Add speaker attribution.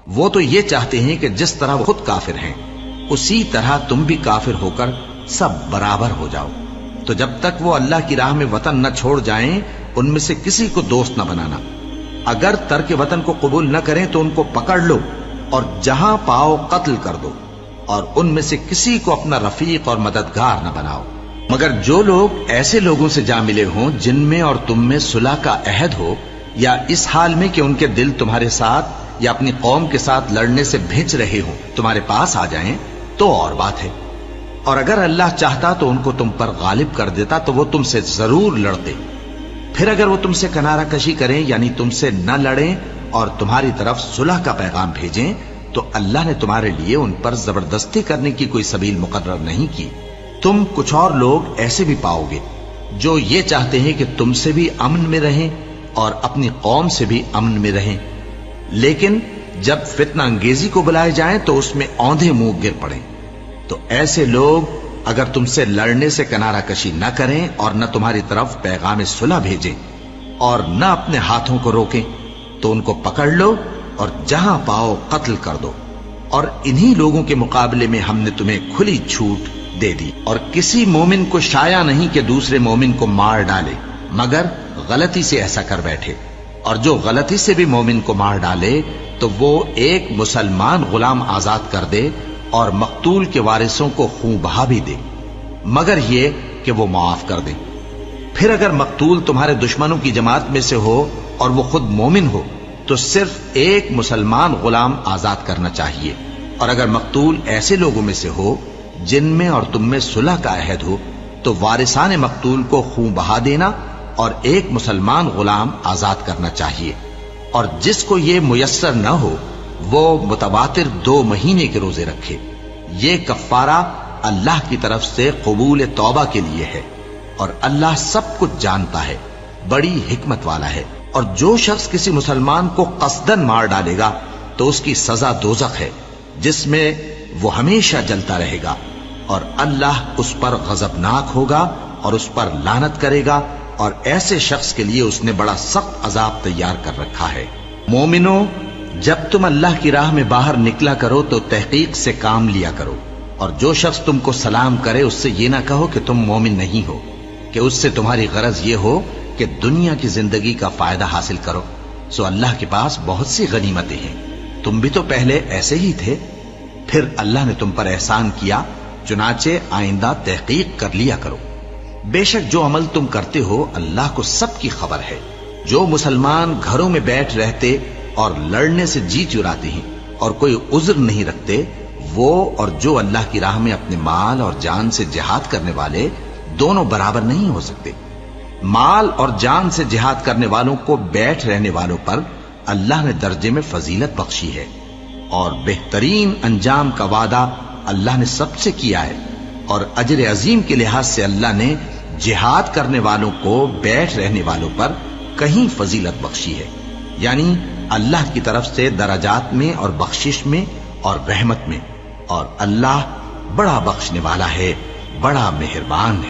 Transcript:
Speaker 1: وہ تو یہ چاہتے ہیں کہ جس طرح وہ خود کافر ہیں اسی طرح تم بھی کافر ہو کر سب برابر ہو جاؤ۔ تو جب تک وہ اللہ کی راہ میں وطن نہ چھوڑ جائیں ان میں سے کسی کو دوست نہ بنانا۔ اگر ترک وطن کو قبول نہ کریں تو ان کو پکڑ لو اور جہاں پاؤ قتل کر دو، اور ان میں سے کسی کو اپنا رفیق اور مددگار نہ بناؤ، مگر جو لوگ ایسے لوگوں سے جا ملے ہوں جن میں اور تم میں صلح کا عہد ہو، یا اس حال میں کہ ان کے دل تمہارے ساتھ یا اپنی قوم کے ساتھ لڑنے سے بھنچ رہے ہوں تمہارے پاس آ جائیں تو اور بات ہے۔ اور اگر اللہ چاہتا تو ان کو تم پر غالب کر دیتا تو وہ تم سے ضرور لڑتے۔ پھر اگر وہ تم سے کنارہ کشی کریں یعنی تم سے نہ لڑیں اور تمہاری طرف صلح کا پیغام بھیجیں تو اللہ نے تمہارے لیے ان پر زبردستی کرنے کی کوئی سبیل مقرر نہیں کی۔ تم کچھ اور لوگ ایسے بھی پاؤ گے جو یہ چاہتے ہیں کہ تم سے بھی امن میں رہیں اور اپنی قوم سے بھی امن میں رہیں، لیکن جب فتنہ انگیزی کو بلائے جائیں تو اس میں اوندھے منہ گر پڑیں۔ تو ایسے لوگ اگر تم سے لڑنے سے کنارہ کشی نہ کریں اور نہ تمہاری طرف پیغام صلح بھیجیں اور نہ اپنے ہاتھوں کو روکیں تو ان کو پکڑ لو اور جہاں پاؤ قتل کر دو۔ اور انہی لوگوں کے مقابلے میں ہم نے تمہیں کھلی چھوٹ دے دی، اور کسی مومن کو شایع نہیں کہ دوسرے مومن کو مار ڈالے مگر غلطی سے ایسا کر بیٹھے، اور جو غلطی سے بھی مومن کو مار ڈالے تو وہ ایک مسلمان غلام آزاد کر دے اور مقتول کے وارثوں کو خون بہا بھی دے، مگر یہ کہ وہ معاف کر دے۔ پھر اگر مقتول تمہارے دشمنوں کی جماعت میں سے ہو اور وہ خود مومن ہو تو صرف ایک مسلمان غلام آزاد کرنا چاہیے، اور اگر مقتول ایسے لوگوں میں سے ہو جن میں اور تم میں صلح کا عہد ہو تو وارثان مقتول کو خون بہا دینا اور ایک مسلمان غلام آزاد کرنا چاہیے، اور جس کو یہ میسر نہ ہو وہ متواتر 2 مہینے کے روزے رکھے۔ یہ کفارہ اللہ کی طرف سے قبول توبہ کے لیے ہے، اور اللہ سب کچھ جانتا ہے، بڑی حکمت والا ہے۔ اور جو شخص کسی مسلمان کو قصدن مار ڈالے گا تو اس کی سزا دوزخ ہے جس میں وہ ہمیشہ جلتا رہے گا، اور اللہ اس پر غضبناک ہوگا اور اس پر لعنت کرے گا، اور ایسے شخص کے لیے اس نے بڑا سخت عذاب تیار کر رکھا ہے۔ مومنو، جب تم اللہ کی راہ میں باہر نکلا کرو تو تحقیق سے کام لیا کرو، اور جو شخص تم کو سلام کرے اس سے یہ نہ کہو کہ تم مومن نہیں ہو، کہ اس سے تمہاری غرض یہ ہو کہ دنیا کی زندگی کا فائدہ حاصل کرو۔ سو اللہ کے پاس بہت سی غنیمتیں ہیں، تم بھی تو پہلے ایسے ہی تھے، پھر اللہ نے تم پر احسان کیا، چنانچہ آئندہ تحقیق کر لیا کرو۔ بے شک جو عمل تم کرتے ہو اللہ کو سب کی خبر ہے۔ جو مسلمان گھروں میں بیٹھ رہتے اور لڑنے سے جی چراتے ہیں اور کوئی عذر نہیں رکھتے، وہ اور جو اللہ کی راہ میں اپنے مال اور جان سے جہاد کرنے والے دونوں برابر نہیں ہو سکتے۔ مال اور جان سے جہاد کرنے والوں کو بیٹھ رہنے والوں پر اللہ نے درجے میں فضیلت بخشی ہے، اور بہترین انجام کا وعدہ اللہ نے سب سے کیا ہے، اور اجر عظیم کے لحاظ سے اللہ نے جہاد کرنے والوں کو بیٹھ رہنے والوں پر کہیں فضیلت بخشی ہے، یعنی اللہ کی طرف سے درجات میں اور بخشش میں اور رحمت میں، اور اللہ بڑا بخشنے والا ہے، بڑا مہربان ہے۔